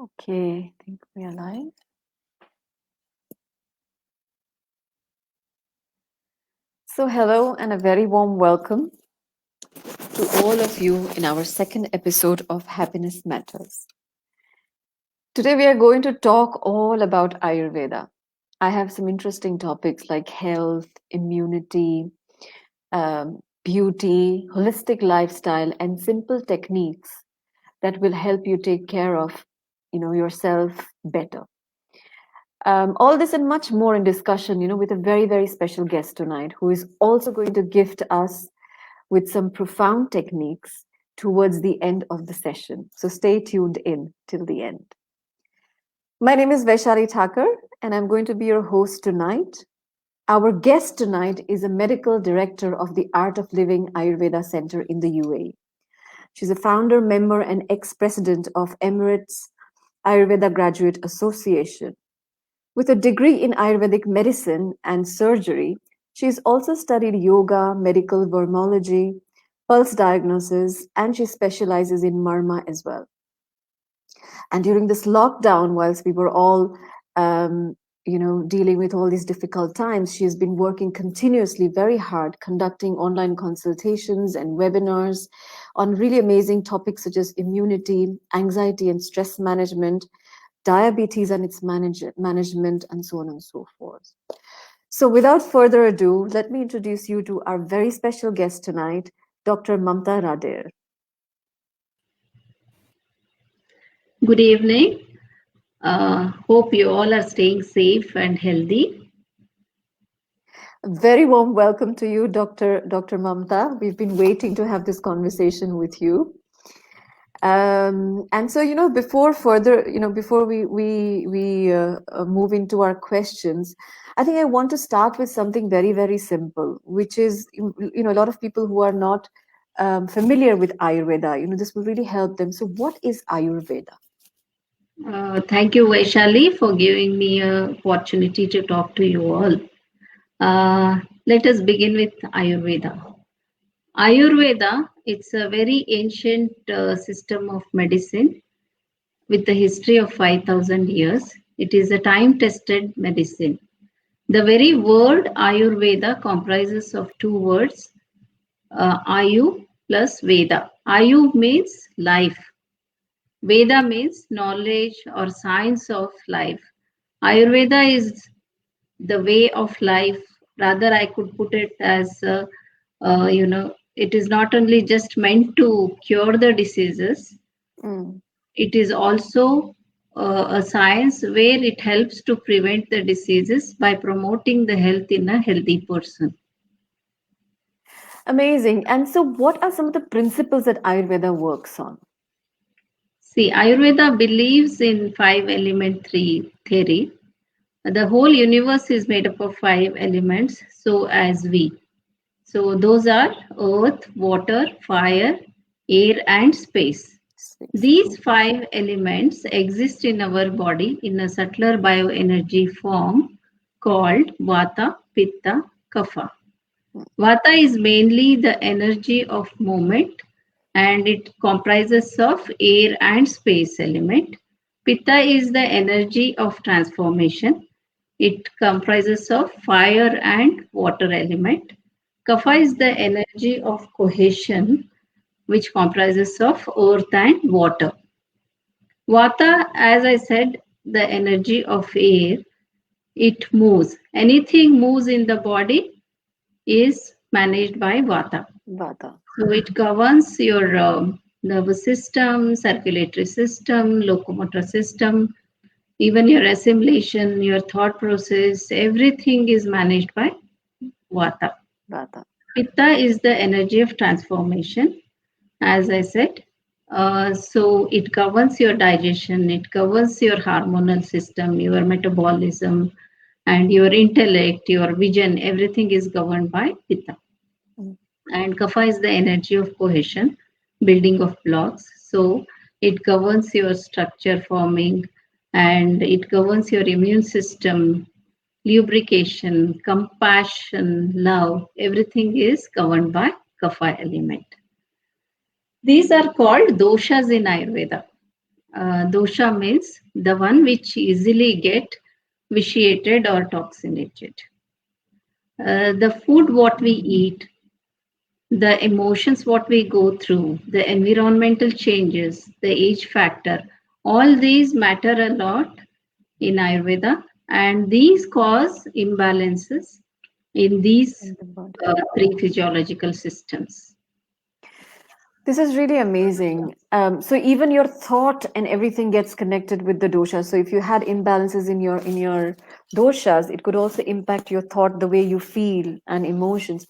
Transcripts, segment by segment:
Okay, I think we are live. So, hello and a very warm welcome to all of you in our second episode of Happiness Matters. Today, we are going to talk all about Ayurveda. I have some interesting topics like health, immunity, beauty, holistic lifestyle, and simple techniques that will help you take care of yourself better. All this and much more in discussion, with a very, very special guest tonight who is also going to gift us with some profound techniques towards the end of the session. So stay tuned in till the end. My name is Vaishali Thakur, and I'm going to be your host tonight. Our guest tonight is a medical director of the Art of Living Ayurveda Center in the UAE. She's a founder, member, and ex president of Emirates Ayurveda Graduate Association. With a degree in Ayurvedic medicine and surgery, she has also studied yoga, medical virology, pulse diagnosis, and she specializes in Marma as well. And during this lockdown, whilst we were all, dealing with all these difficult times, she has been working continuously, very hard, conducting online consultations and webinars on really amazing topics such as immunity, anxiety and stress management, diabetes and its management, and so on and so forth. So without further ado, let me introduce you to our very special guest tonight, Dr. Mamta Rader. Good evening. Hope you all are staying safe and healthy. A very warm welcome to you, Dr. Mamta. We've been waiting to have this conversation with you. And so, before we move into our questions, I think I want to start with something very, very simple, which is, a lot of people who are not familiar with Ayurveda, this will really help them. So what is Ayurveda? Thank you, Vaishali, for giving me an opportunity to talk to you all. Let us begin with Ayurveda. Ayurveda, it's a very ancient system of medicine with a history of 5,000 years. It is a time-tested medicine. The very word Ayurveda comprises of two words, Ayu plus Veda. Ayu means life. Veda means knowledge or science of life. Ayurveda is the way of life. Rather, I could put it as, it is not only just meant to cure the diseases, it is also a science where it helps to prevent the diseases by promoting the health in a healthy person. Amazing. And so what are some of the principles that Ayurveda works on? See, Ayurveda believes in five element theory. The whole universe is made up of five elements, so as we. So those are earth, water, fire, air, and space. These five elements exist in our body in a subtler bioenergy form called Vata, Pitta, Kapha. Vata is mainly the energy of movement and it comprises of air and space element. Pitta is the energy of transformation. It comprises of fire and water element. Kapha is the energy of cohesion, which comprises of earth and water. Vata, as I said, the energy of air, it moves. Anything moves in the body is managed by Vata. Vata. So it governs your nervous system, circulatory system, locomotor system, even your assimilation, your thought process, everything is managed by Vata. Vata. Pitta is the energy of transformation, as I said. So it governs your digestion, it governs your hormonal system, your metabolism, and your intellect, your vision, everything is governed by Pitta. And Kapha is the energy of cohesion, building of blocks. So it governs your structure forming and it governs your immune system, lubrication, compassion, love, everything is governed by Kapha element. These are called doshas in Ayurveda. Dosha means the one which easily get vitiated or toxinated. The food what we eat, the emotions what we go through, the environmental changes, the age factor, all these matter a lot in Ayurveda, and these cause imbalances in these In the body. three physiological systems. This is really amazing. So even your thought and everything gets connected with the dosha. So if you had imbalances in your doshas, it could also impact your thought, the way you feel, and emotions.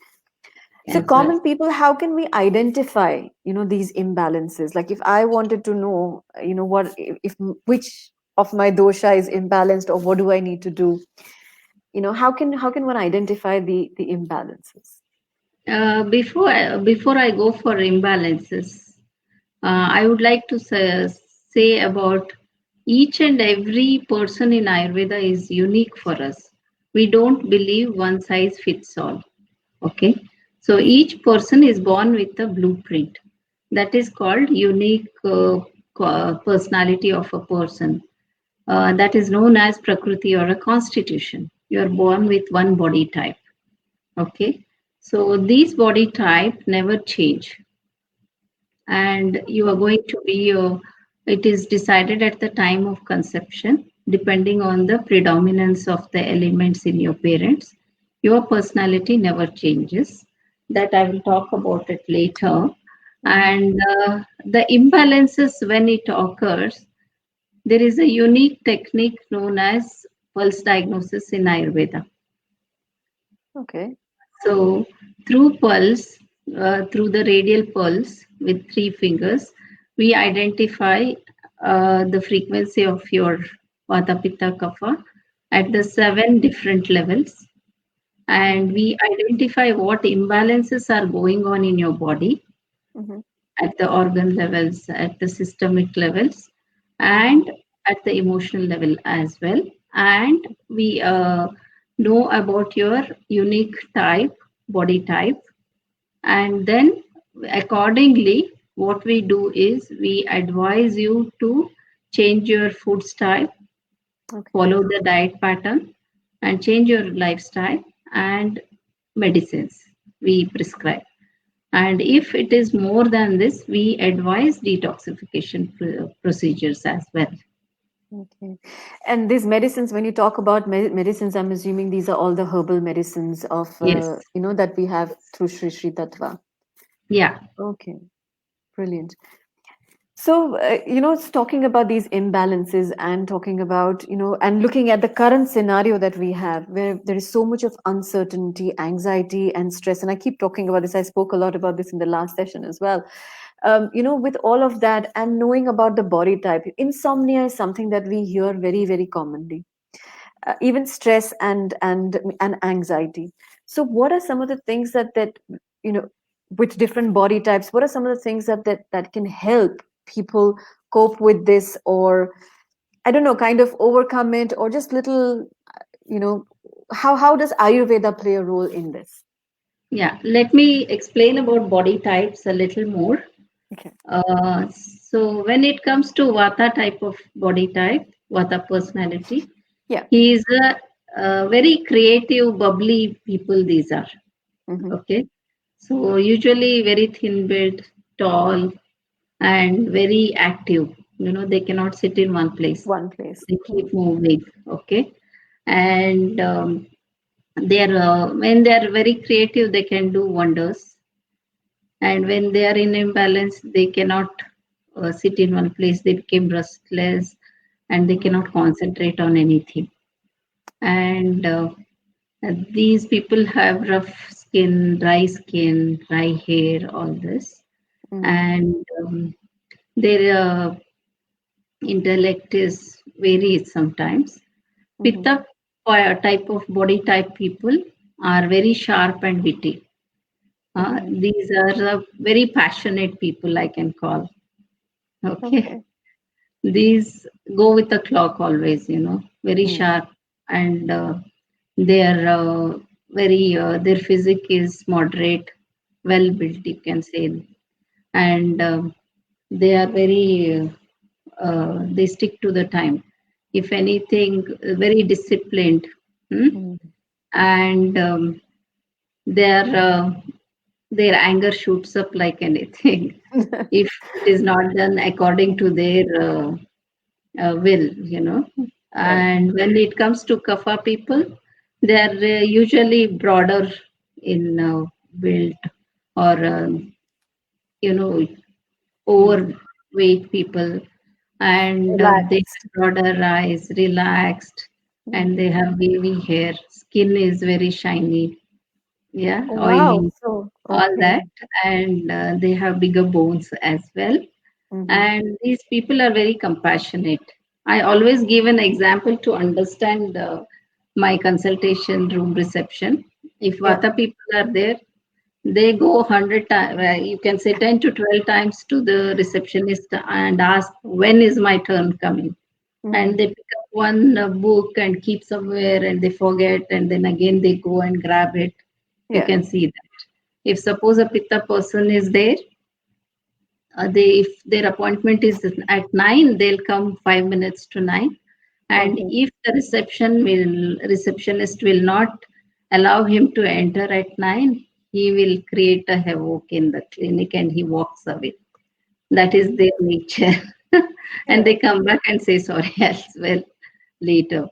So As well. common people, how can we identify, these imbalances? Like if I wanted to know, what if which of my dosha is imbalanced, or what do I need to do? How can one identify the imbalances? Before I go for imbalances, I would like to say about each and every person in Ayurveda is unique for us. We don't believe one size fits all. Okay, so each person is born with a blueprint that is called unique personality of a person. That is known as prakriti or a constitution. You are born with one body type. Okay, so these body type never change, and you are going to be it is decided at the time of conception depending on the predominance of the elements in your parents. Your personality never changes. That I will talk about it later. Mm-hmm. And the imbalances, when it occurs, there is a unique technique known as pulse diagnosis in Ayurveda. Okay. So, through pulse, through the radial pulse with three fingers, we identify the frequency of your Vata, Pitta, Kapha at the seven different levels, and we identify what imbalances are going on in your body Mm-hmm. at the organ levels, at the systemic levels, and at the emotional level as well. And we know about your unique type, body type, and then accordingly, what we do is we advise you to change your food style, Okay. follow the diet pattern, and change your lifestyle and medicines we prescribe. And if it is more than this, we advise detoxification procedures as well. Okay. And these medicines, when you talk about medicines, I'm assuming these are all the herbal medicines of, Yes. that we have through Sri Sri Tattva. Yeah. Okay. Brilliant. So, it's talking about these imbalances and talking about, and looking at the current scenario that we have, where there is so much of uncertainty, anxiety, and stress. And I keep talking about this. I spoke a lot about this in the last session as well. With all of that and knowing about the body type, insomnia is something that we hear very, very commonly. Even stress and anxiety. So, what are some of the things that you know with different body types? What are some of the things that can help people cope with this, or I don't know, kind of overcome it, or just little, you know, how does Ayurveda play a role in this? Yeah. Let me explain about body types a little more. Okay. So when it comes to Vata type of body type, Vata personality, Yeah. he is a very creative, bubbly people. These are Hmm. okay. So usually very thin built, tall, and very active. They cannot sit in one place. One place. They keep moving. Okay, and they're when they are very creative, they can do wonders. And when they are in imbalance, they cannot sit in one place. They become restless, and they cannot concentrate on anything. And these people have rough skin, dry hair, all this, Mm-hmm. and their intellect is varies sometimes. Mm-hmm. Pitta type of body type people are very sharp and witty. Mm-hmm. These are very passionate people, I can call. Okay, Okay. these go with the clock always. Very Mm. sharp, and they are very. Their physique is moderate, well built, you can say, and they are very they stick to the time. If anything, very disciplined, hmm? Mm. And their their anger shoots up like anything if it is not done according to their will, you know. Right. And when it comes to Kapha people, they are usually broader in build, or you know, Mm. overweight people, and they Relaxed. have broader eyes, relaxed, and Mm. they have wavy hair. Skin is very shiny, yeah, Oh, wow. oily, So, all okay. that, and they have bigger bones as well. Mm-hmm. And these people are very compassionate. I always give an example to understand my consultation room reception. If Yeah. Vata people are there, they go 100 times, you can say 10 to 12 times to the receptionist and ask, when is my turn coming? Mm-hmm. And they pick up one book and keep somewhere and they forget, and then again they go and grab it. You Yeah. can see that. If suppose a Pitta person is there, they if their appointment is at 9, they'll come 5 minutes to 9. And Okay. if the receptionist will not allow him to enter at 9, he will create a havoc in the clinic and he walks away. That is their nature. And Yeah. they come back and say sorry as well later.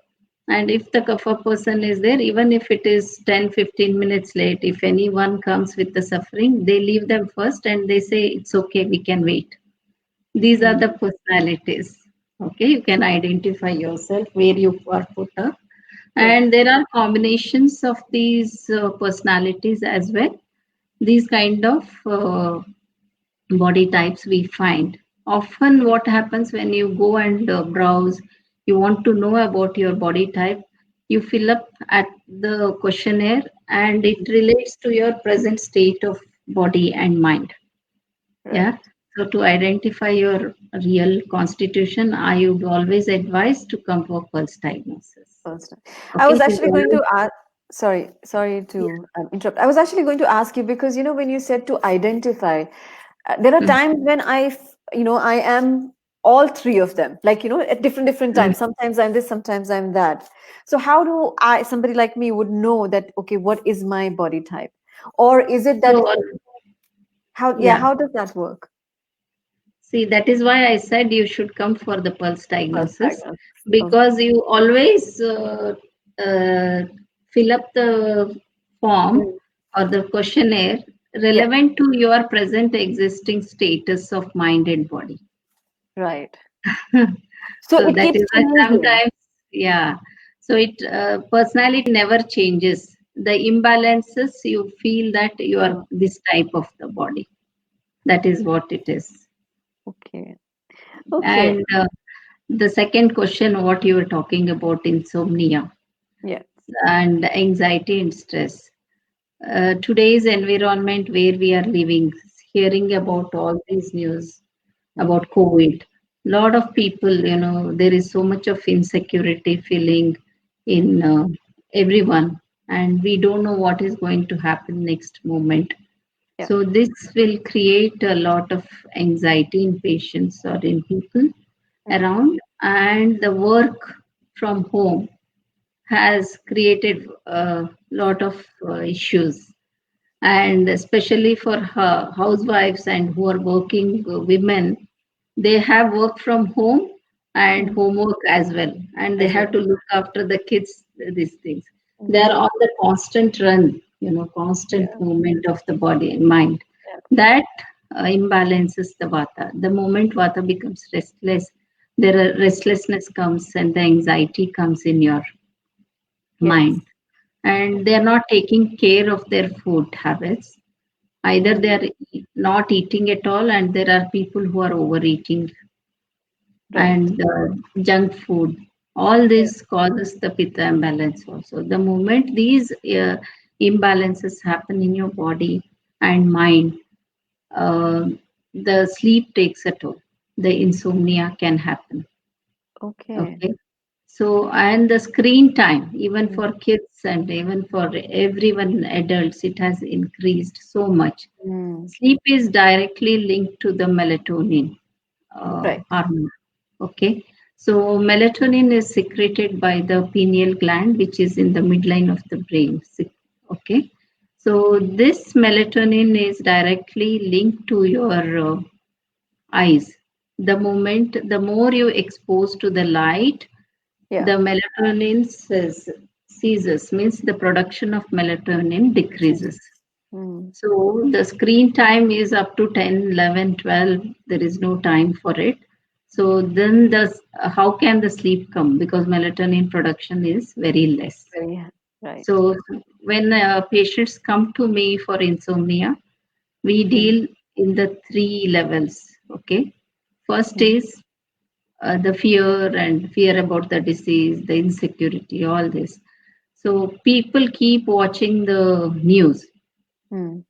And if the kapha person is there, even if it is 10-15 minutes late, if anyone comes with the suffering, they leave them first and they say, it's okay, we can wait. These are Mm. the personalities. Okay, you can identify yourself where you are put up. Yeah. And there are combinations of these personalities as well. These kind of body types we find. Often, what happens when you go and browse, you want to know about your body type, you fill up at the questionnaire and it relates to your present state of body and mind. Yeah. Right. So, to identify your real constitution, I would always advise to come for pulse diagnosis. First. I Okay. was It is actually going always, to ask, sorry yeah. to interrupt. I was actually going to ask you because, when you said to identify, there are Mm, times when I am all three of them, like, at different mm. times. Sometimes I'm this, sometimes I'm that. So how do somebody like me would know that, okay, what is my body type? Or is it that, So, yeah. how does that work? See, that is why I said you should come for the pulse First diagnosis, diagnosis. Okay. because you always uh, fill up the form Mm. or the questionnaire Yeah, relevant to your present existing status of mind and body. right. So So it that keeps is why changing. sometimes, yeah. So it personality never changes. The imbalances, you feel that you are Uh, this type of the body. That is what it is. okay. Okay. And the second question, what you were talking about, insomnia Yeah. and anxiety and stress. Today's environment where we are living, hearing about all these news Mm. about COVID, lot of people, there is so much of insecurity feeling in everyone, and we don't know what is going to happen next moment. Yeah. So this will create a lot of anxiety in patients or in people Mm. around, and the work from home has created a lot of issues, and especially for housewives and who are working women, they have work from home and Mm. homework as well, and they As have well. to look after the kids, these things. They Mm. are on the constant run, constant Yeah. movement of the body and mind. Yeah. That imbalances the vata. The moment vata becomes restless, there are restlessness comes and the anxiety comes in your Yes. mind, and they are not taking care of their food habits. Either Mm. they are not eating at all, and there are people who are overeating Right. and junk food. All Yeah. this causes the pitta imbalance also. The moment these imbalances happen in your body and mind, uh, the sleep takes a toll. The insomnia can happen. Okay. Okay. So, and the screen time, even Mm. for kids and even for everyone, adults, it has increased so much. Mm. Sleep is directly linked to the melatonin Right. hormone. Okay. So melatonin is secreted by the pineal gland, which is in the midline of the brain. Okay. So this melatonin is directly linked to your eyes. The more you expose to the light, Yeah. the melatonin ceases, means the production of melatonin decreases. Jesus. Mm. So the screen time is up to 10, 11, 12. There is no time for it. So then how can the sleep come? Because melatonin production is very less. Very right. So when patients come to me for insomnia, we Mm. deal in the three levels. Okay. First Mm. is the fear about the disease, the insecurity, all this. So people keep watching the news Mm.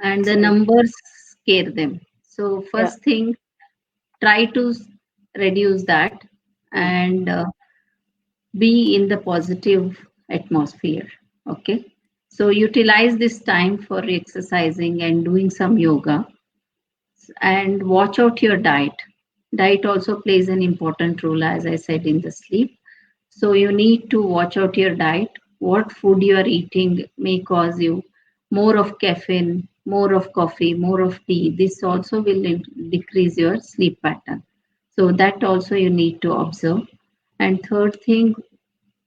and the True. numbers scare them. So Yeah. first thing, try to reduce that Mm. and be in the positive atmosphere. Okay. So utilize this time for exercising and doing some yoga and watch out your diet. Diet also plays an important role, as I said, in the sleep. So you need to watch out your diet. What food you are eating may cause you more of caffeine, more of coffee, more of tea. This also will decrease your sleep pattern. So that also you need to observe. And third thing,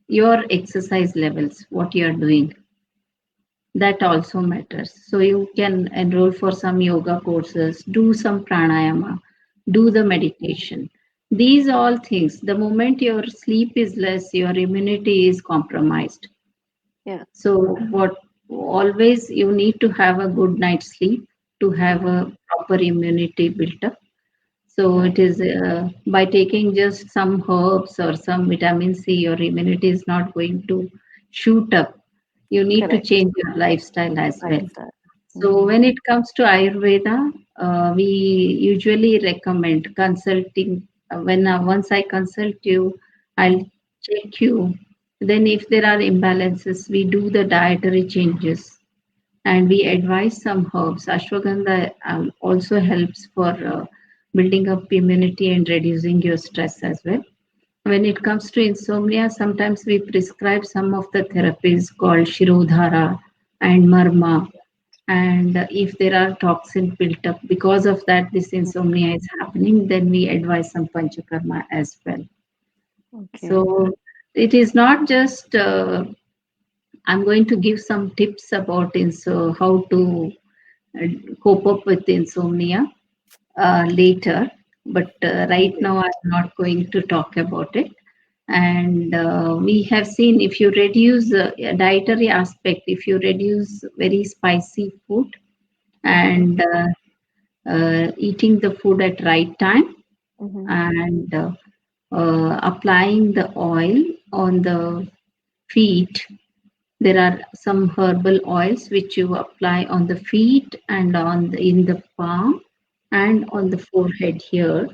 your exercise levels, what you are doing, that also matters. So you can enroll for some yoga courses, do some pranayama, do the meditation. These all things, the moment your sleep is less, your immunity is compromised. Yeah. So what always you need to have a good night's sleep to have Mm. a proper immunity built up. So Right. it is by taking just some herbs or some vitamin C, your immunity is not going to shoot up. You need to Correct. change your lifestyle as well. Lifestyle. So Mm. when it comes to Ayurveda, we usually recommend consulting. When once I consult you, I'll check you. Then if there are imbalances, we do the dietary changes and we advise some herbs. Ashwagandha also helps for building up immunity and reducing your stress as well. When it comes to insomnia, sometimes we prescribe some of the therapies called Shirodhara and Marma. And if there are toxin built up because of that, this Mm. insomnia is happening, then we advise some Panchakarma as well. Okay. So it is not just I'm going to give some tips about how to uh, cope up with insomnia later, but right Okay. now I'm not going to talk about it. And we have seen if you reduce a dietary aspect, if you reduce very spicy food Okay. and eating the food at right time Mm-hmm. and applying the oil on the feet. There are some herbal oils which you apply on the feet and in the palm and on the forehead here.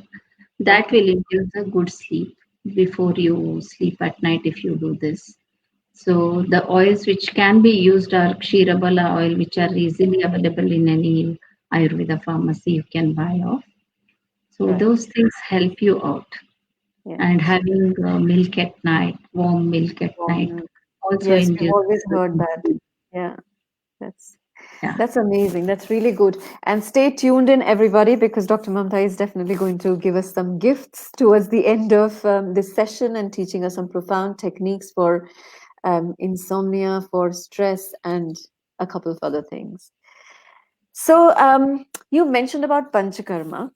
That Okay. will induce a good sleep before you sleep at night if you do this. So the oils which can be used are Ksheerabala oil, which are easily available in any Ayurveda pharmacy you can buy off. So Right. those things help you out. And Yes. having milk at night, warm milk at Warm night, milk. also Yes, we've induces always a heard good that. sleep. Yeah. That's Yeah. That's amazing. That's really good. And stay tuned in, everybody, because Dr. Mamta is definitely going to give us some gifts towards the end of this session and teaching us some profound techniques for insomnia, for stress, and a couple of other things. So, you mentioned about Panchakarma.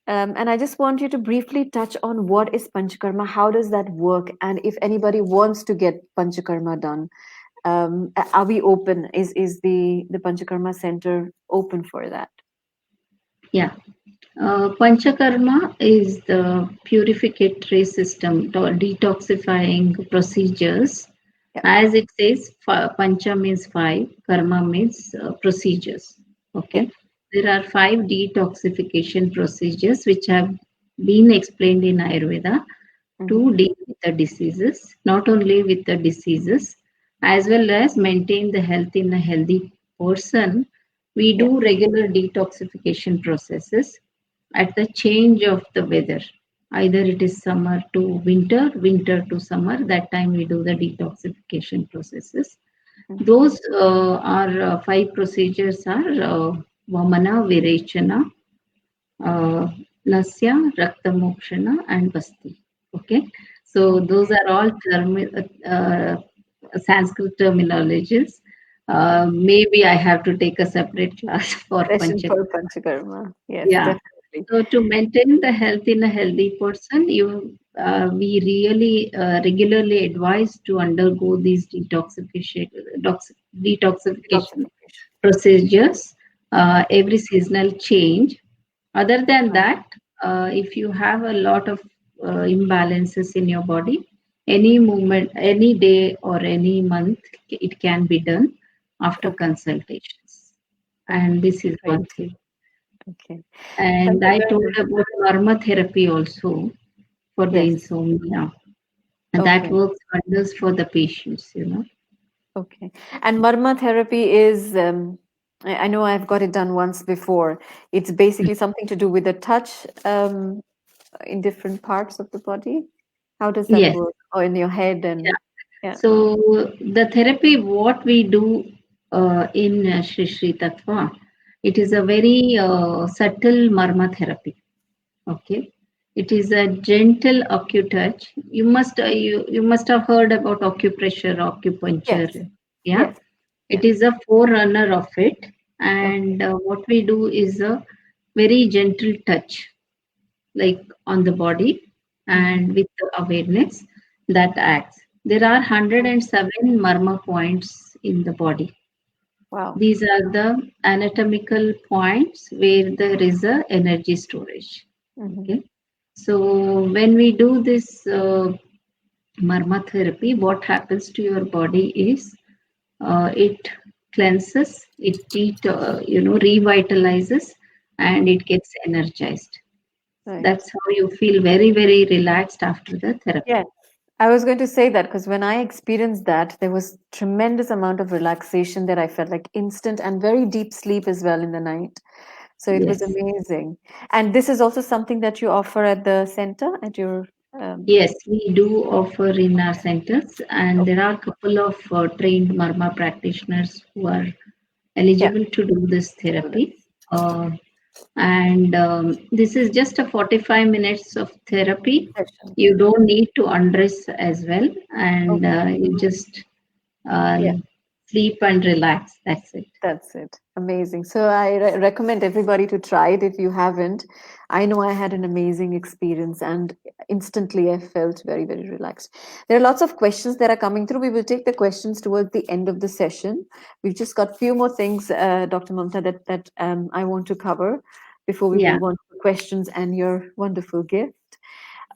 And I just want you to briefly touch on what is Panchakarma, how does that work, and if anybody wants to get Panchakarma done, are we open? Is the Panchakarma Center open for that? Yeah. Panchakarma is the purificatory system or detoxifying procedures. Yeah. As it says, Pancha means five, Karma means procedures. Yeah. Okay. There are five detoxification procedures which have been explained in Ayurveda Mm-hmm. to deal with the diseases, not only with the diseases, as well as maintain the health in a healthy person. We Yeah. do regular detoxification processes at the change of the weather. Either it is summer to winter, winter to summer. That time we do the detoxification processes. Mhm. Those are five procedures are Vamana, Virechana, uh, Nasya, Rakta Mokshana, and Basti. Okay, so those Okay. are all Sanskrit terminologies. Maybe I have to take a separate class for Session Panchakarma. for Panchakarma. Yes, Yeah. definitely. So to maintain the health in a healthy person, we really regularly advise to undergo these detoxification Detoxification. procedures every seasonal change. Other than Right. that, if you have a lot of imbalances in your body, any movement, any day or any month, it can be done after Okay. consultations. And Okay. this is Great. one thing. Okay. Thank And you I very told much. about Marma therapy also for the Yes. insomnia. And that Okay. works wonders for the patients. Okay. And Marma therapy is, I know I've got it done once before. It's basically something to do with the touch in different parts of the body. How does that Yes. work? Or in your head Yeah. and yeah. So the therapy, what we do in Shri Shri Tattva, it is a very subtle Marma therapy. Okay. It is a gentle touch. You must have heard about acupressure, Yes. acupuncture. Yeah. Yes. It Yes. is a forerunner of it. Okay. And what we do is a very gentle touch, like on the body Hmm. and with the awareness that acts. There are 107 marma points in the body. Wow. These are the anatomical points where there is a energy storage. Hmm. Okay. So when we do this marma therapy, what happens to your body is it cleanses, revitalizes, and it gets energized. Right. That's how you feel very, very relaxed after the therapy. Yes. I was going to say that because when I experienced that, there was tremendous amount of relaxation that I felt like instant and very deep sleep as well in the night. So it was Yes. amazing. And this is also something that you offer at the center at your Yes, we do offer in our centers, and okay. there are a couple of trained Marma practitioners who are Yeah, eligible to do this to do therapy. this Uh, and this is just a 45 minutes of therapy. session. You don't need to undress as well, and Okay. you just uh, Yeah. sleep and relax. That's it. That's it. Amazing. So I recommend everybody to try it if you haven't. I know I had an amazing experience and instantly I felt very, very relaxed. There are lots of questions that are coming through. We will take the questions towards the end of the session. We've just got few more things, Dr. Mamta, that I want to cover before we Yeah. move on to questions and your wonderful gift.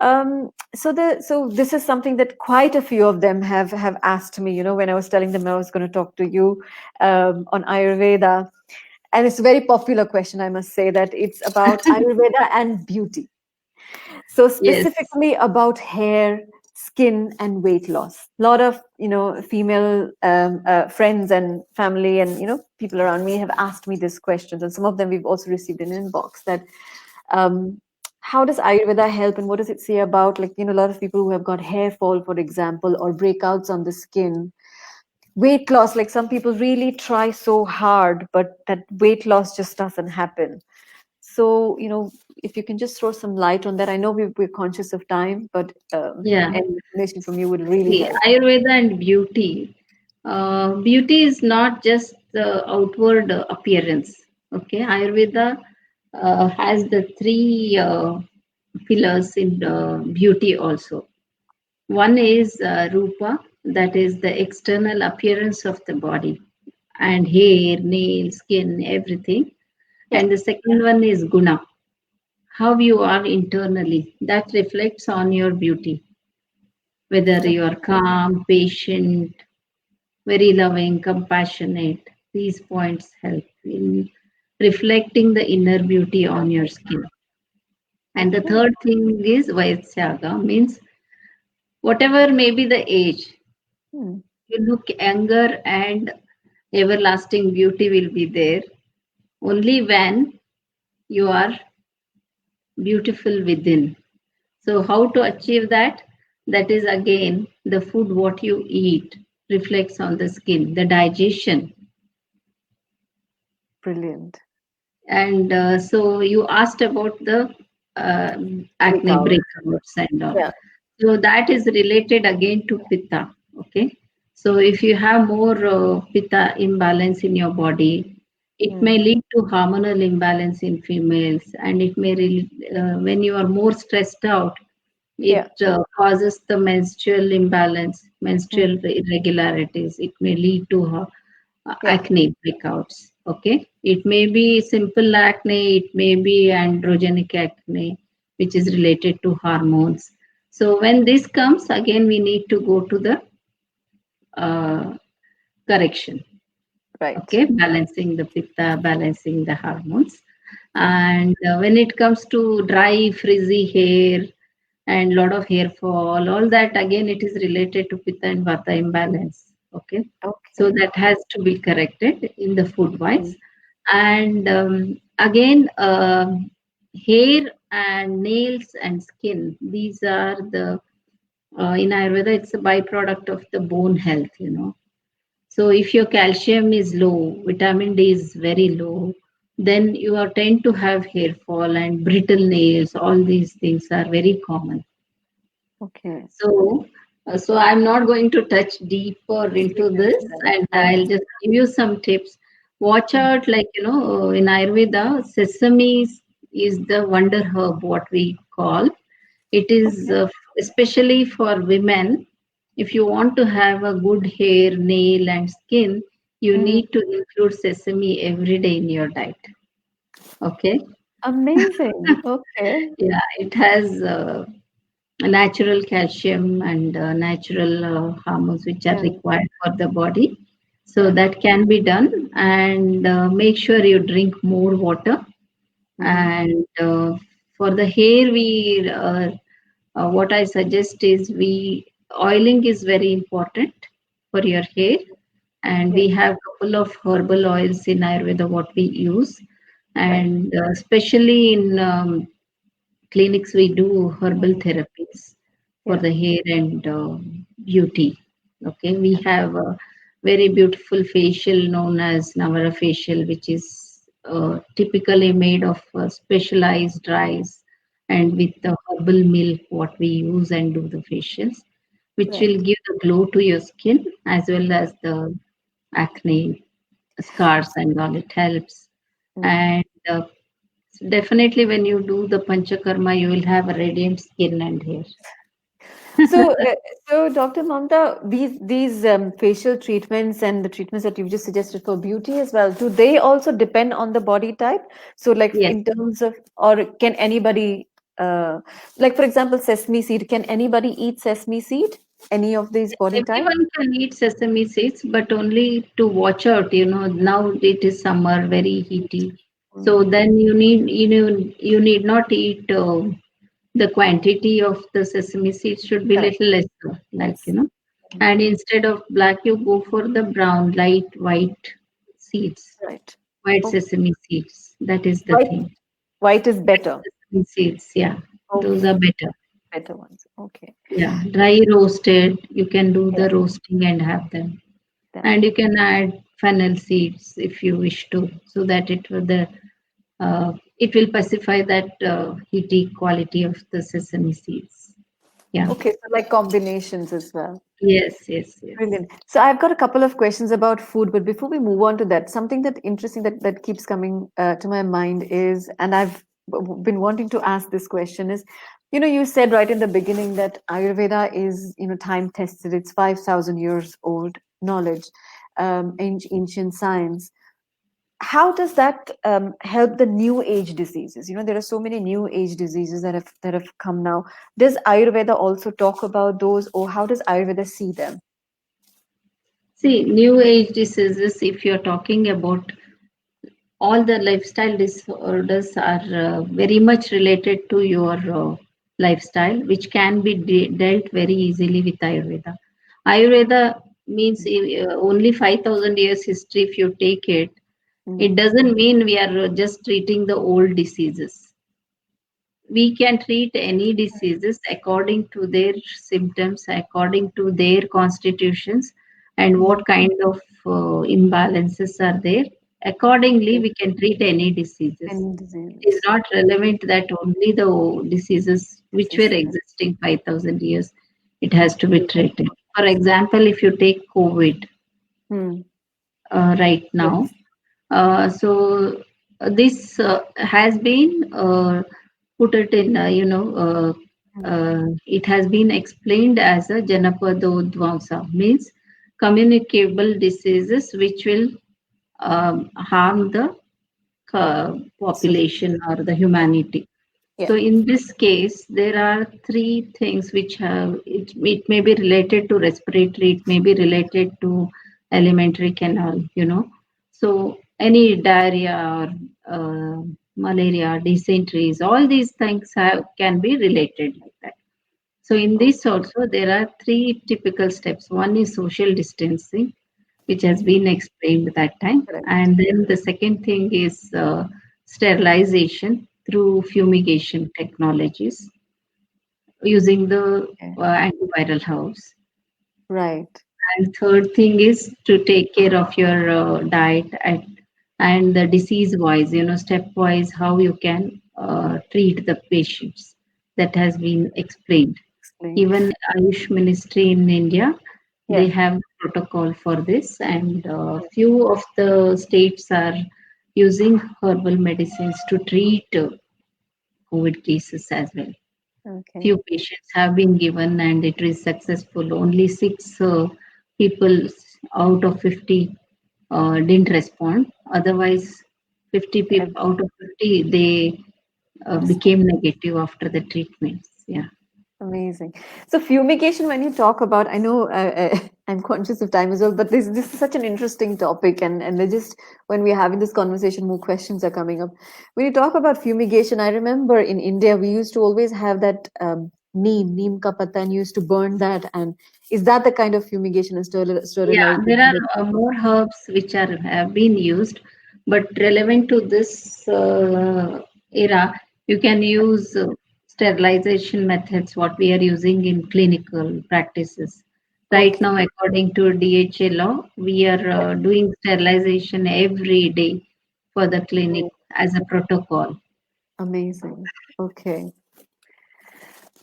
So this is something that quite a few of them have asked me. You know, when I was telling them I was going to talk to you on Ayurveda, and it's a very popular question. I must say that it's about Ayurveda and beauty. So Yes. specifically about hair, skin, and weight loss. A lot of female friends and family and people around me have asked me these questions, and some of them we've also received in inbox that um, how does Ayurveda help and what does it say about, like, a lot of people who have got hair fall, for example, or breakouts on the skin, weight loss, like some people really try so hard, but that weight loss just doesn't happen. So, if you can just throw some light on that. I know we're conscious of time, but Yeah. any information from you would really See, help. Ayurveda and beauty. Beauty is not just the outward appearance. Okay, Ayurveda has the three pillars in beauty also. One is rupa, that is the external appearance of the body, and hair, nails, skin, everything. Yeah. And the second one is guna, how you are internally. That reflects on your beauty, whether you are calm, patient, very loving, compassionate. These points help in reflecting the inner beauty on your skin. And the Okay. third thing is Vaisyaga, means whatever may be the age, Hmm. you look younger and everlasting beauty will be there only when you are beautiful within. So how to achieve that? That is again the food what you eat reflects on the skin, the digestion. Brilliant. And so you asked about the uh, acne Breakout. breakouts and all. Yeah. So that is related again to pitta. Okay. So if you have more pitta imbalance in your body, it Mm. may lead to hormonal imbalance in females, and it may when you are more stressed out, it Yeah. causes the menstrual imbalance, Mm. menstrual irregularities. It may lead to Yeah. acne breakouts. Okay, it may be simple acne, it may be androgenic acne, which is related to hormones. So when this comes again, we need to go to the uh, correction. Right. Okay, balancing the pitta, balancing the hormones. And when it comes to dry frizzy hair and lot of hair fall, all that again it is related to pitta and vata imbalance. Okay, so Okay. that has to be corrected in the food wise. Mm. And again, hair and nails and skin, these are the in Ayurveda it's a byproduct of the bone health, you know. So if your calcium is low, vitamin D is very low, then you are tend to have hair fall and brittle nails. All these things are very common. Okay. So I'm not going to touch deeper Deep into this, into that. and I I'll understand. just give you some tips. Watch Mm. out, like in Ayurveda, sesame is the wonder herb, what we call. It is Okay. especially for women. If you want to have a good hair, nail, and skin, you Mm. need to include sesame every day in your diet. Okay. Amazing. Okay. Yeah, it has natural calcium and natural hormones which are Yeah. required for the body. So Yeah. that can be done, and make sure you drink more water. Mm-hmm. And for the hair, what I suggest is oiling is very important for your hair, and Yeah. we have couple of herbal oils in Ayurveda what we use, Right. and especially in clinics we do herbal Mm. therapies for Yeah. the hair and beauty. Okay, we have a very beautiful facial known as Navara facial, which is typically made of specialized rice and with the herbal milk what we use and do the facials, which will Right. give the glow to your skin as well as the acne scars and all. It helps. Mm. And definitely, when you do the panchakarma, you will have a radiant skin and hair. So, Dr. Mamta, these facial treatments and the treatments that you've just suggested for beauty as well, do they also depend on the body type? So, like Yes, in terms of, or can anybody, like for example, sesame seed, can anybody eat sesame seed? Any of these body type? everyone can eat sesame seeds, but only to watch out. You know, now it is summer, very heaty. So Mm. then you need not eat the quantity of the sesame seeds should be Correct. little lesser, like Yes. Mhm. And instead of black, you go for the brown, light white seeds, Right. white Okay. sesame seeds. That is the White, thing. white is White better. sesame seeds, yeah, those Okay. are better. Better ones. Okay. Yeah, dry roasted. You can do Yeah. the roasting and have them, Them. and you can add fennel seeds if you wish to, so that it will pacify that heaty quality of the sesame seeds. Yeah. Okay. So like combinations as well. Yes. Yes. Yes. Brilliant. So I've got a couple of questions about food, but before we move on to that, something that interesting that keeps coming to my mind is, and I've been wanting to ask this question is, you said right in the beginning that Ayurveda is, time tested. It's 5,000 years old knowledge, ancient science. How does that help the new age diseases? There are so many new age diseases that have come now. Does Ayurveda also talk about those, or how does Ayurveda see them? See, new age diseases, if you're talking about all the lifestyle disorders are very much related to your lifestyle, which can be dealt very easily with Ayurveda. Ayurveda means only 5,000 years history. If you take it Mm. doesn't mean we are just treating the old diseases. we can treat any diseases according to their symptoms, according to their constitutions, and Mhm. what kind of imbalances are there. Accordingly, Okay. we can treat any diseases. And It is diseases. not relevant that only the diseases which were Disease. existing 5,000 years, it has to be Okay. treated. For example, if you take COVID Hmm. right now, Yes. this has been put it in, Hmm. it has been explained as a Janapadodvamsa, means communicable diseases which will harm the Society. population or the humanity. Yeah. So in this case, there are three things which have it may be related to respiratory, it may be related to alimentary canal, So any diarrhea or malaria, dysenteries, all these things can be related like that. So in this Okay. also there are three typical steps. One is social distancing, which has been explained that time. Correct. And then the second thing is sterilization through fumigation technologies using the Okay. antiviral herbs. Right. And third thing is to take care of your diet and the disease wise, stepwise how you can treat the patients. That has been explained. Explained. Even Ayush Ministry in India, they Yeah. have protocol for this, and few of the states are using herbal medicines to treat COVID cases as well. Okay. Few patients have been given, and it is successful. Only six people out of 50 didn't respond. Otherwise, 50 people Ev- out of 50 they became negative after the treatments. Yeah. Amazing. So fumigation, when you talk about, I know I'm conscious of time as well, but this is such an interesting topic, and they just when we're having this conversation, more questions are coming up. When you talk about fumigation, I remember in India we used to always have that neem ka pata, and you used to burn that. And is that the kind of fumigation and Yeah, sterilization there are that? more herbs which are have been used, but relevant to this era, you can use sterilization methods. What we are using in clinical practices right Okay. now, according to DHA law, we are Yeah. doing sterilization every day for the clinic as a protocol. Amazing. Okay.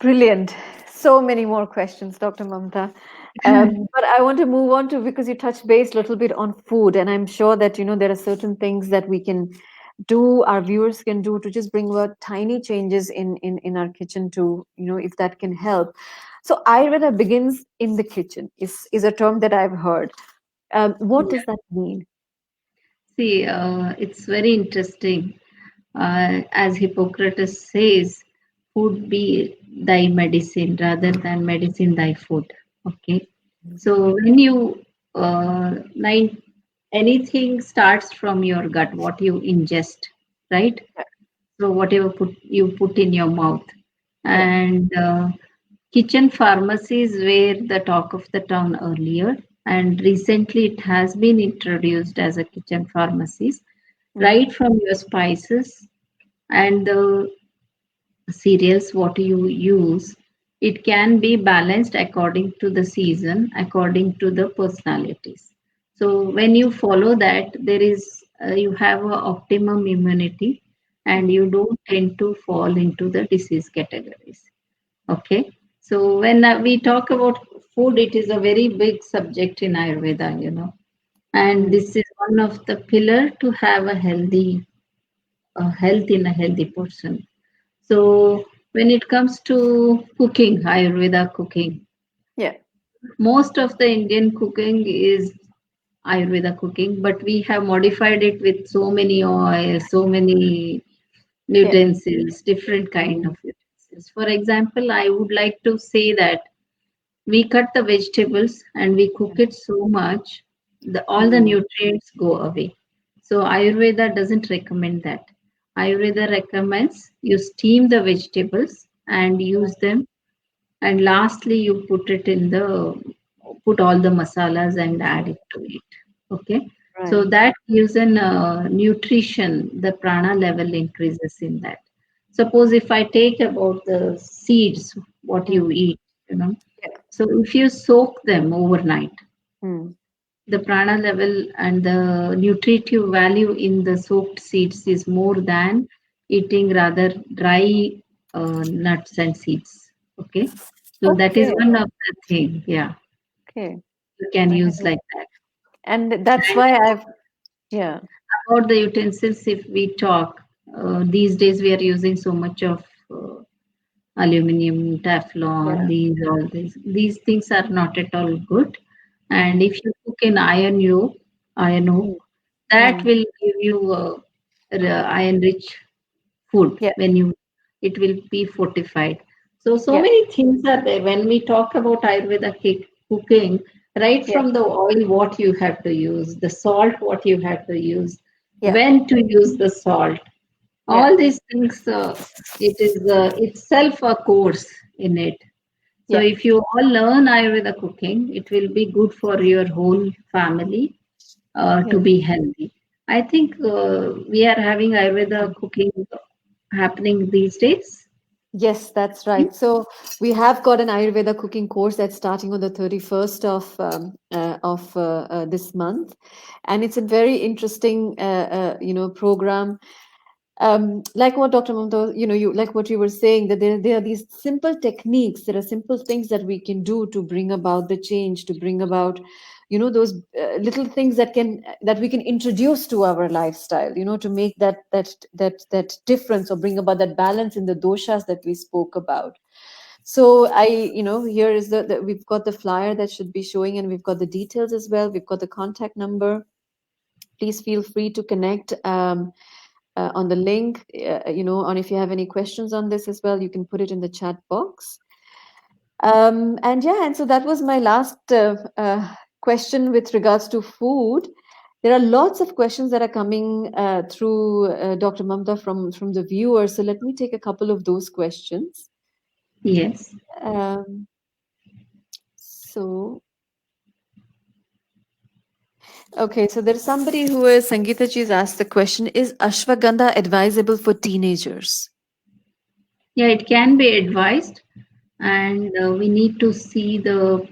Brilliant. So many more questions, Dr. Mamta. But I want to move on to because you touched base a little bit on food, and I'm sure that there are certain things that we can do, our viewers can do to just bring about tiny changes in our kitchen to, if that can help. So Ayurveda begins in the kitchen is a term that I've heard. What does that mean? See, it's very interesting. As Hippocrates says, food be thy medicine rather than medicine thy food. Okay. So when you nine anything starts from your gut, what you ingest, right? So whatever you put in your mouth, Correct. and kitchen pharmacies were the talk of the town earlier, and recently it has been introduced as a kitchen pharmacies, Mm, right from your spices and the cereals what you use. It can be balanced according to the season, according to the personalities. So when you follow that, there is you have a optimum immunity, and mm, you don't tend to fall into the disease categories. Okay. So when we talk about food, it is a very big subject in Ayurveda, and mm. this is one of the pillar to have a healthy health in a healthy person. So when it comes to cooking, Ayurveda cooking, Yeah. most of the Indian cooking is Ayurveda cooking, but we have modified it with so many oils, so many Yeah. utensils, different kind Mm, of utensils. For example, I would like to say that we cut the vegetables and we cook it so much, all the mm, nutrients go away. So Ayurveda doesn't recommend that. Ayurveda recommends you steam the vegetables and use them, and lastly you put all the masalas and add it to it. Okay, so right. that gives an nutrition, the prana level increases in that. suppose if I take about the seeds, what you Mm. eat, you know, Yeah. so if you soak them overnight, Mm. the prana level and the nutritive value in the soaked seeds is more than eating rather dry nuts and seeds. Okay, so that is Okay. one of the thing. Yeah, Okay. you can I use didn't- like that. And that's And why I've, yeah. about the utensils, if we talk, these days we are using so much of aluminum, Teflon, Yeah. these things are not at all good. And Mm. if you cook in iron oak, Mm. that Mm. will give you iron rich food Yeah. when you it will be fortified. So Yeah. many things are there when we talk about Ayurveda cooking. Right Yeah. from the oil, what you have to use, the salt, what you have to use, Yeah. when to use the salt, Yeah. all these things. It is itself a course in it. So Yeah. if you all learn Ayurveda cooking, it will be good for your whole family to Yeah. be healthy. I think we are having Ayurveda cooking happening these days. Yes, that's right. So we have got an Ayurveda cooking course that's starting on the 31st of this month, and it's a very interesting program. Like what Dr. Mamta, you like what you were saying, that there are these simple techniques, there are simple things that we can do to bring about the change, to bring about, those little things that we can introduce to our lifestyle, to make that difference or bring about that balance in the doshas that we spoke about. So here is we've got the flyer that should be showing, and we've got the details as well. We've got the contact number. Please feel free to connect. On the link, and if you have any questions on this as well, you can put it in the chat box. And so that was my last question with regards to food. There are lots of questions that are coming through Dr. Mamta from the viewers. So let me take a couple of those questions. Yes. Um, so, okay, so there's somebody who is, Sangeeta ji has asked the question, is ashwagandha advisable for teenagers? Yeah, it can be advised, and we need to see the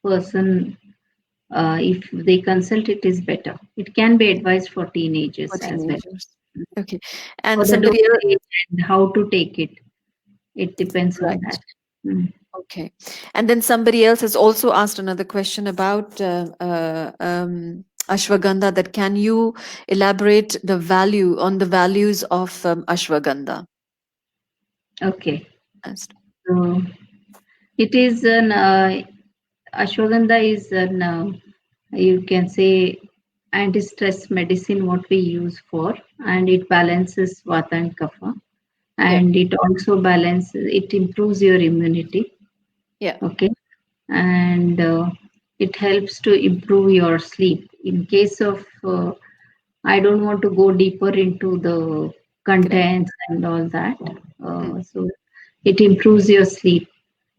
person. If they consult, it is better. It can be advised for For teenagers as well. teenagers. Okay. For And the somebody else, dosage and how to take it, it depends on right. that. Mm. Okay. And then somebody else has also asked another question about ashwagandha, that can you elaborate on the values of ashwagandha? Okay. Yes. So it is an ashwagandha is an you can say anti-stress medicine what we use for, and it balances vata and kapha, Yeah. and it also balances, it improves your immunity. Yeah. Okay, and it helps to improve your sleep. In case of I don't want to go deeper into the Correct. contents and all that. Mm. So it improves your sleep,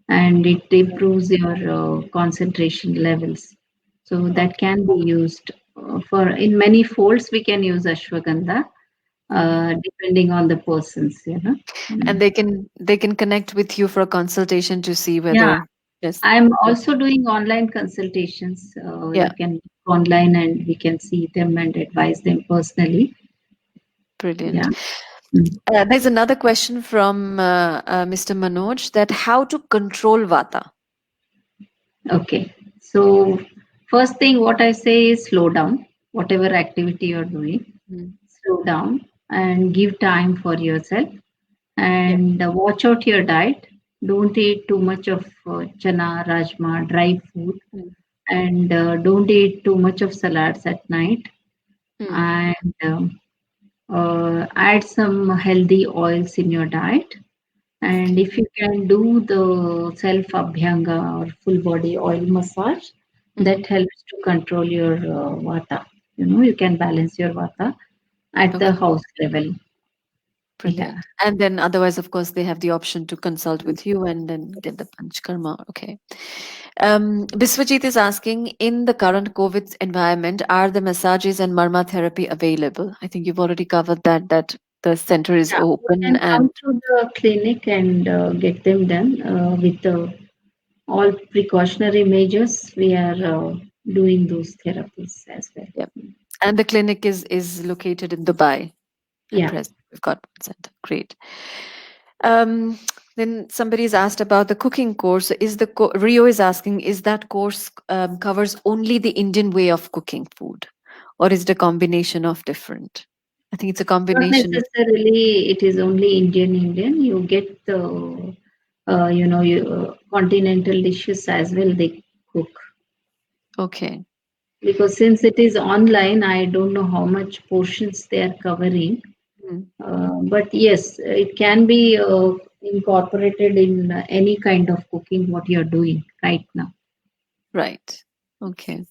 and it improves your concentration levels. So that Okay. can be used for in many folds. We can use ashwagandha Mhm. depending on the persons. And Mm. they can connect with you for a consultation to see Yeah, whether yes. I'm Yeah. also doing online consultations. Yeah. You can book online and we can see them and advise them personally. Brilliant. Yeah. Mm. There's another question from Mr. Manoj, that how to control vata. Okay. So first thing what I say is slow down. Whatever activity you're doing, Mm. slow down and give time for yourself, Yeah. and watch out your diet. Don't eat too much of chana, rajma, dry food, Mm. and don't eat too much of salads at night. Mm. And add some healthy oils in your diet. And Okay. if you can do the self abhyanga or full body oil massage, Mhm. that helps to control your vata. You can balance your vata at the Okay. house level. Yeah. Brilliant. And then otherwise, of course, they have the option to consult with you and then get the Panchkarma. Okay. Biswajit is asking, in the current COVID environment, are the massages and marma therapy available? I think you've already covered that the center is Yeah, you open can and come to the clinic and get them done with all precautionary measures. We are doing those therapies as well. yeah, and the clinic is located in Dubai at Yeah. present. We've got one center. Great. Um, then somebody's asked about the cooking course. Rio is asking, is that course covers only the Indian way of cooking food, or is it a combination of different? I think it's a Not combination of. necessarily it is only Indian. You get the continental dishes as well they cook. Okay. Because since it is online, I don't know how much portions they are covering. Mm, But yes, it can be incorporated in any kind of cooking what you're doing right now. right. Okay.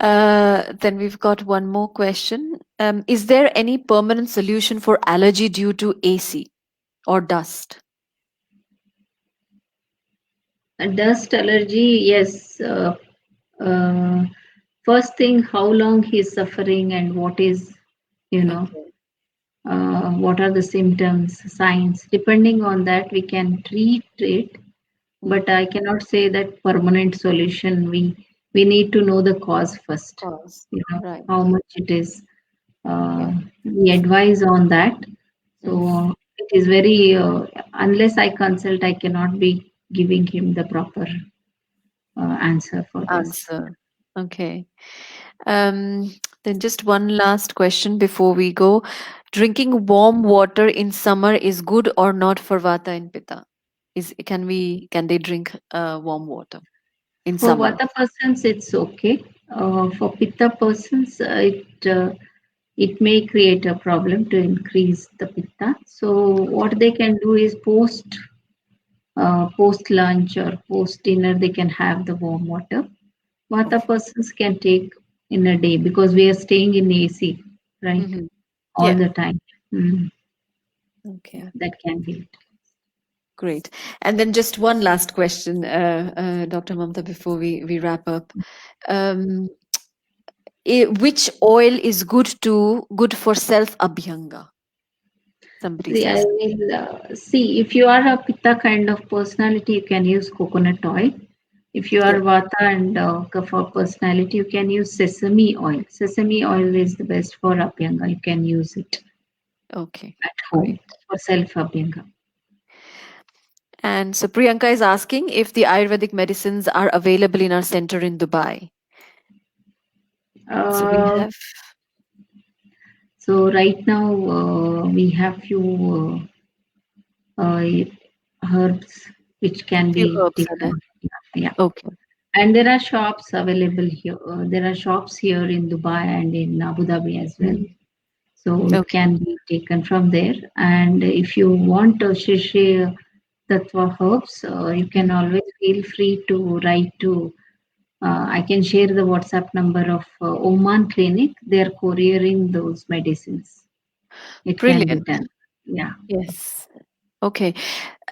Then we've got one more question. Is there any permanent solution for allergy due to AC or dust? A dust allergy, yes. Uh, First thing, how long he's suffering and what is, you know, Okay. what are the symptoms, signs. Depending on that, we can treat it. Mm, But I cannot say that permanent solution. We need to know the cause first. cause. You know Right. how much it is. Yeah. We advise on that. Mm. So it is very unless I consult, I cannot be giving him the proper answer for this. Answer. Okay. Um, then just one last question before we go. Drinking warm water in summer is good or not for Vata and Pitta? Can they drink warm water in For summer? Vata persons, it's okay. For Pitta persons, it may create a problem to increase the Pitta. So what they can do is post lunch or post dinner, they can have the warm water. Vata Okay. persons can take in a day because we are staying in AC, right, Hmm. all Yeah. the time. Mm, Okay. that can be it. Great. And then just one last question, Dr. Mamta, before we wrap up. Um, which oil is good for self abhyanga? Somebody's See, I asked. will see if you are a Pitta kind of personality, you can use coconut oil. If you are Yeah. Vata and Kapha personality, you can use sesame oil. Sesame oil is the best for Abhyanga. You can use it Okay. at home Great. for self Abhyanga. And so Priyanka is asking if the Ayurvedic medicines are available in our center in Dubai. So we Uh, have so right now we have few herbs which can few be herbs are taken. there. Yeah. Okay. And there are shops available here. There are shops here in Dubai and in Abu Dhabi as well. Mhm. So it Okay. can be taken from there. And if you want Shri Tattva herbs, you can Mhm. always feel free to write to. I can share the WhatsApp number of Oman Clinic. They are couriering those medicines. It can be Brilliant. done. Yeah. Yes. Okay.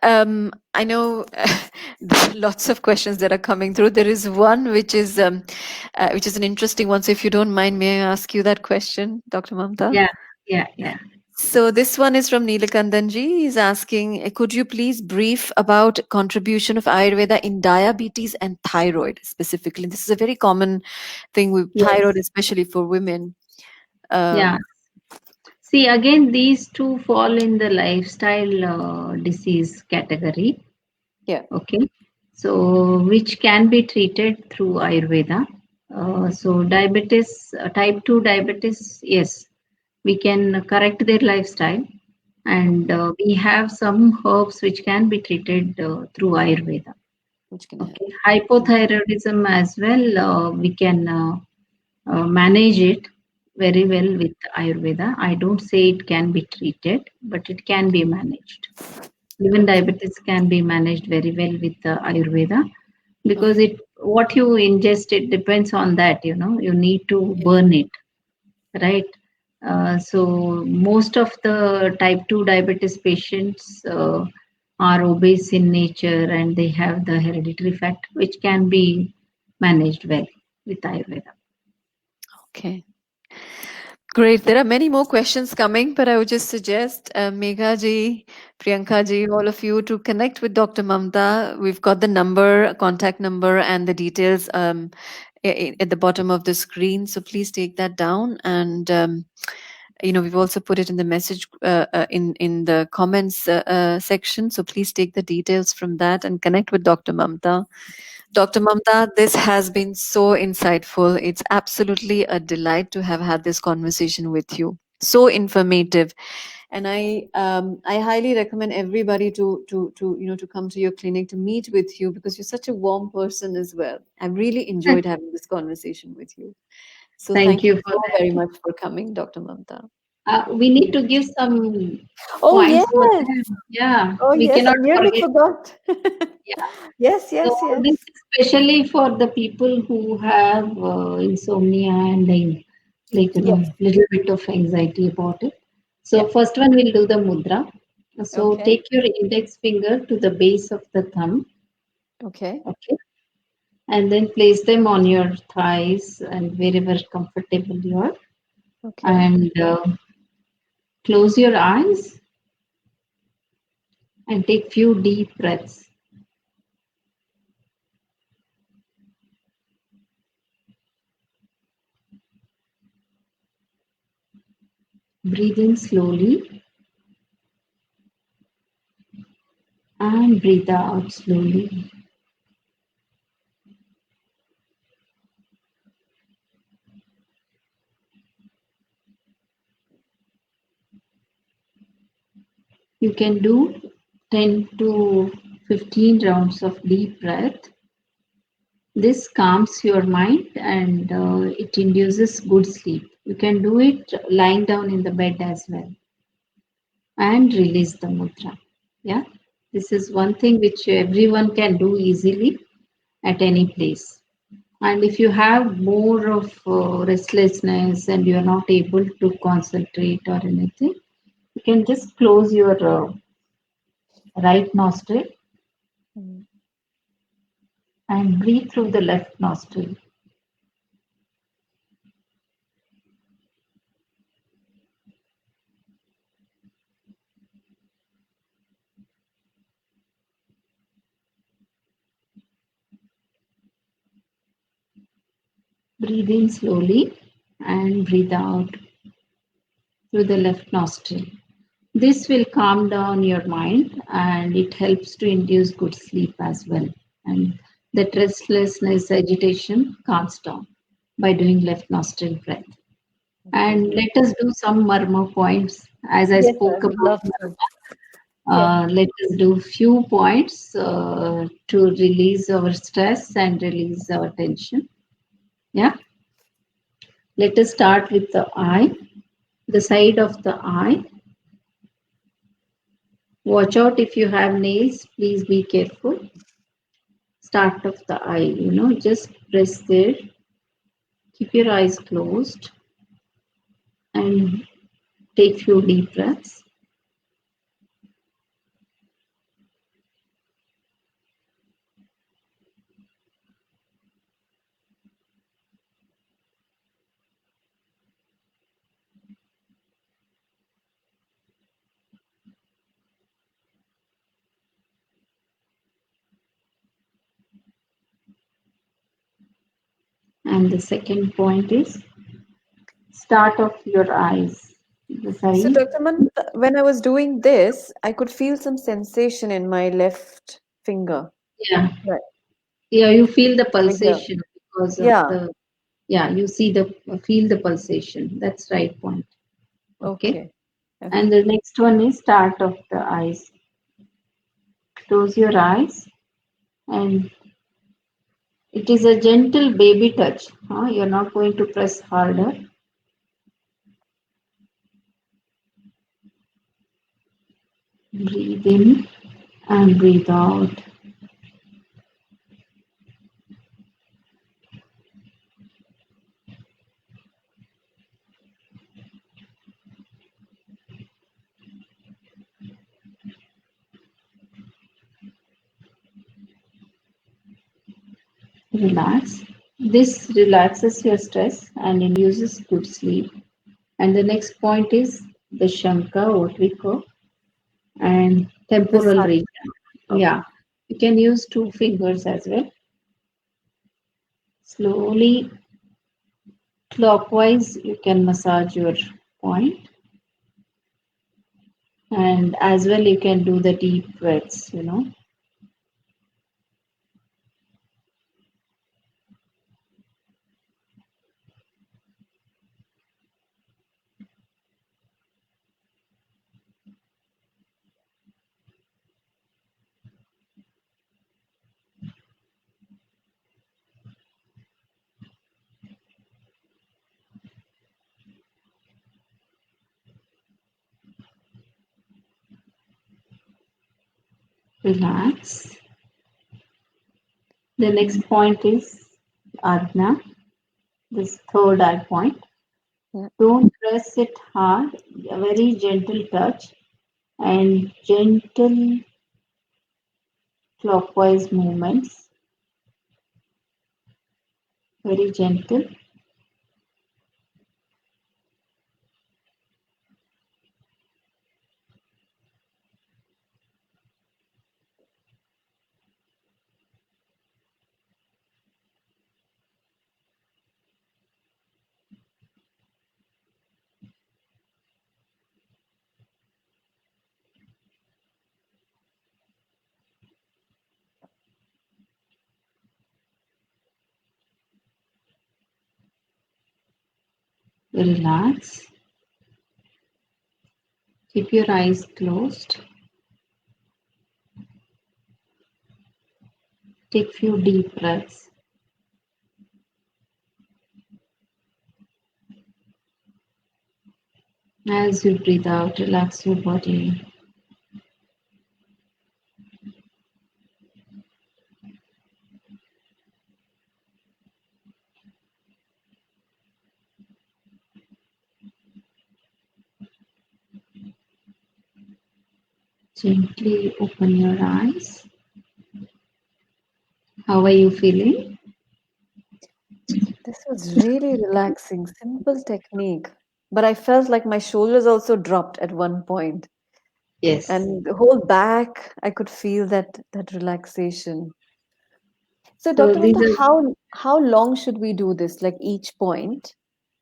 I know there are lots of questions that are coming through. There is one which is an interesting one. So if you don't mind, may I ask you that question, Dr. Mamta? Yeah. Yeah. Yeah. So this one is from Neelakandanji. He's asking, could you please brief about contribution of Ayurveda in diabetes and thyroid specifically? This is a very common thing with thyroid, Yes. especially for women. Yeah. Um, See, again, these two fall in the lifestyle disease category. yeah. Okay. So, which can be treated through Ayurveda. So, diabetes, type 2 diabetes, yes, we can correct their lifestyle. And we have some herbs which can be treated through Ayurveda. Which can help. Okay. Hypothyroidism as well, we can manage it very well with Ayurveda. I don't say it can be treated, but it can be managed. Even Okay. diabetes can be managed very well with Ayurveda because Okay. it what you ingest it depends on that. You need to Yeah. burn it, right? So most of the type 2 diabetes patients are obese in nature and they have the hereditary factor which can be managed well with Ayurveda. Okay. Great. There are many more questions coming, but I would just suggest Megha ji, Priyanka ji, all of you to connect with Dr. Mamta. We've got the number, contact number, and the details at the bottom of the screen. So please take that down. And we've also put it in the message in the comments section. So please take the details from that and connect with Dr. Mamta. Dr. Mamta, this has been so insightful. It's absolutely a delight to have had this conversation with you. So informative, and I highly recommend everybody to come to your clinic to meet with you because you're such a warm person as well. I've really enjoyed having this conversation with you. So Thank thank you you for so very that. much for coming, Dr. Mamta. We need to give some Oh points for yes, them. Yeah, oh we yes, I cannot nearly forget. forgot. Yeah. Yes, So yes, this yes. is especially for the people who have insomnia and Yes. little bit of anxiety about it. Yeah. So first one we'll do the mudra. So Okay. take your index finger to the base of the thumb, Okay. okay, and then place them on your thighs and wherever comfortable you are, Okay. and close your eyes and take few deep breaths. Breathe in slowly and breathe out slowly. You can do 10 to 15 rounds of deep breath. This calms your mind and it induces good sleep. You can do it lying down in the bed as well and release the mudra. Yeah, this is one thing which everyone can do easily at any place. And if you have more of restlessness and you are not able to concentrate or anything, you can just close your right nostril Mm. and breathe through the left nostril. Breathe in slowly and breathe out through the left nostril. This will calm down your mind and it helps to induce good sleep as well. And that restlessness, agitation calms down by doing left nostril breath. Okay. And let us do some murmur points as I Yes, I spoke would about love to. murmur. Yes. Let us do few points to release our stress and release our tension. Yeah. Let us start with the eye, the side of the eye. Watch out if you have nails, please be careful. Start of the eye, just press there, keep your eyes closed and take few deep breaths. And the second point is start of your eyes, the So, side. Dr. Man, when I was doing this, I could feel some sensation in my left finger. Yeah, Right. yeah, you feel the Over here. pulsation because of Yeah. the, yeah, you see the, feel the pulsation. That's right point. Okay. Okay. And Okay. the next one is start of the eyes. Close your eyes and it is a gentle baby touch. Huh? You're not going to press harder. Breathe in and breathe out. Relax. This relaxes your stress and induces good sleep. And the next point is the Shanka, what we call, and The temporal Sat. region. Okay. Yeah, you can use two fingers as well. Slowly, clockwise, you can massage your point, and as well, you can do the deep breaths. Relax. The next point is Adna, this third eye point. Yeah. Don't press it hard, a very gentle touch and gentle clockwise movements, very gentle. Relax. Keep your eyes closed. Take few deep breaths. As you breathe out, relax your body. Gently open your eyes. How are you feeling? This was really relaxing, simple technique. But I felt like my shoulders also dropped at one point, Yes. and the whole back, I could feel that relaxation. So, So Dr. these Mamta, are how long should we do this? Like each point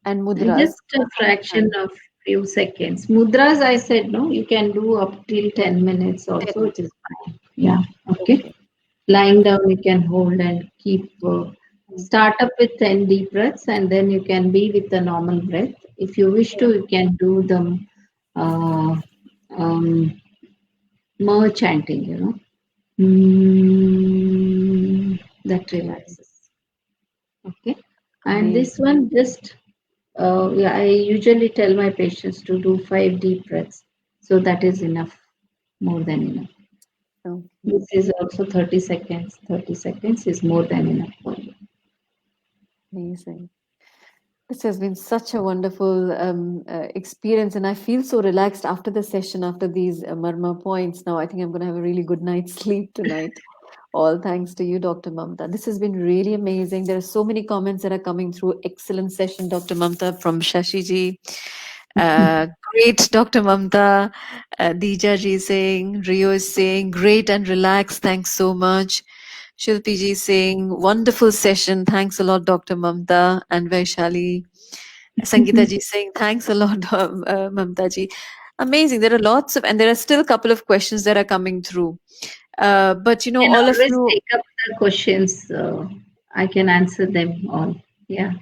and mudras? just a How much fraction time? of few seconds. Mudras, I said no, you can do up till 10 minutes 10 also, it is minutes. fine. Yeah, okay. Okay. Lying down, you can hold and keep. Mm. Start up with 10 deep breaths and then you can be with the normal breath. If you wish Yeah. to, you can do the uh, um, mer chanting. That relaxes. Okay. And this Amazing. one just, yeah, I usually tell my patients to do 5 deep breaths. So that is enough, more than enough. Okay. This is also 30 seconds. 30 seconds is more than enough for you. Amazing. This has been such a wonderful experience, and I feel so relaxed after the session, after these Marma points. Now, I think I'm going to have a really good night's sleep tonight. All thanks to you, Dr. Mamta. This has been really amazing. There are so many comments that are coming through. Excellent session, Dr. Mamta, from Shashiji. Great, Dr. Mamta. Dija ji saying, Rio is saying, great and relaxed. Thanks so much. Shilpi ji saying, wonderful session. Thanks a lot, Dr. Mamta. And Vaishali. Sangeeta ji saying, thanks a lot, Mamta ji. Amazing. There are lots of, and there are still a couple of questions that are coming through. But You can all of always you, take up the questions. I can answer them all. Yeah.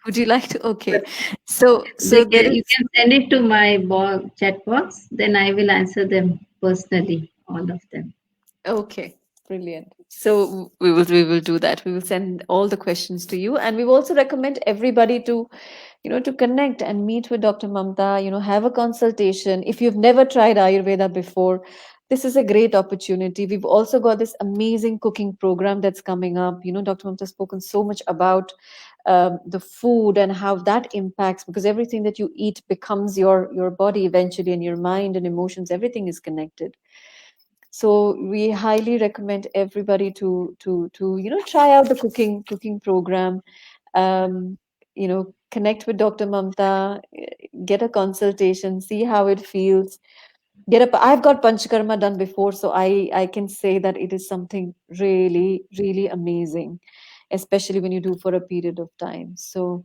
would you like to? Okay. But So there you is, can send it to my chat box, then I will answer them personally, all of them. okay, brilliant. So we will do that. We will send all the questions to you, and we will also recommend everybody to, to connect and meet with Dr. Mamta. Have a consultation. If you've never tried Ayurveda before, this is a great opportunity. We've also got this amazing cooking program that's coming up. Dr. Mamta has spoken so much about the food and how that impacts, because everything that you eat becomes your body eventually, and your mind and emotions. Everything is connected. So we highly recommend everybody to try out the cooking program. um, connect with Dr. Mamta, get a consultation, see how it feels. Get up. I've got Panchakarma done before, so I can say that it is something really, really amazing, especially when you do for a period of time. So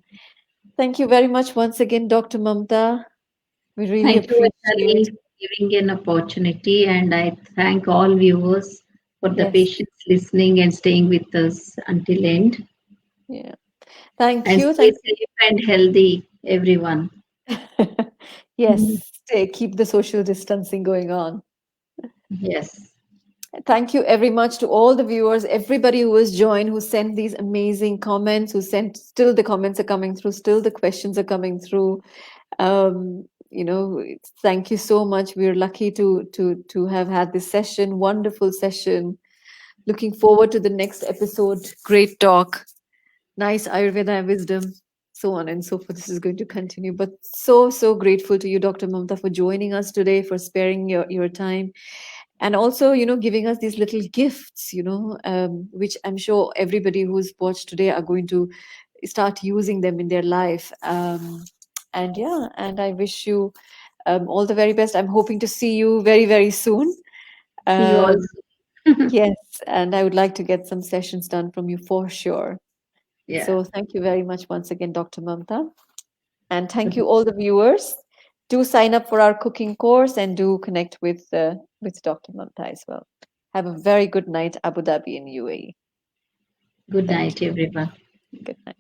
thank you very much once again, Dr. Mamta. We really Thank you, appreciate. Vaishali, for giving an opportunity, and I thank all viewers for the Yes, patience listening and staying with us until end. yeah. Thank And you. stay Thank safe and healthy, everyone. Mhm. Yes, keep the social distancing going on. Yes. Thank you very much to all the viewers, everybody who has joined, who sent these amazing comments, who sent, still the comments are coming through, still the questions are coming through. Thank you so much. We're lucky to have had this session, wonderful session. Looking forward to the next episode. Great talk, nice Ayurveda wisdom, so on and so forth. This is going to continue. But so grateful to you, Dr. Mamta, for joining us today, for sparing your time, and also giving us these little gifts, which I'm sure everybody who's watched today are going to start using them in their life. And yeah, and I wish you all the very best. I'm hoping to see you very, very soon. See you um, also. yes, and I would like to get some sessions done from you for sure. Yeah. So thank you very much once again, Dr. Mamta. And thank you all the viewers. Do sign up for our cooking course and do connect with Dr. Mamta as well. Have a very good night, Abu Dhabi and UAE. Good Thank night, everyone. you. Good night.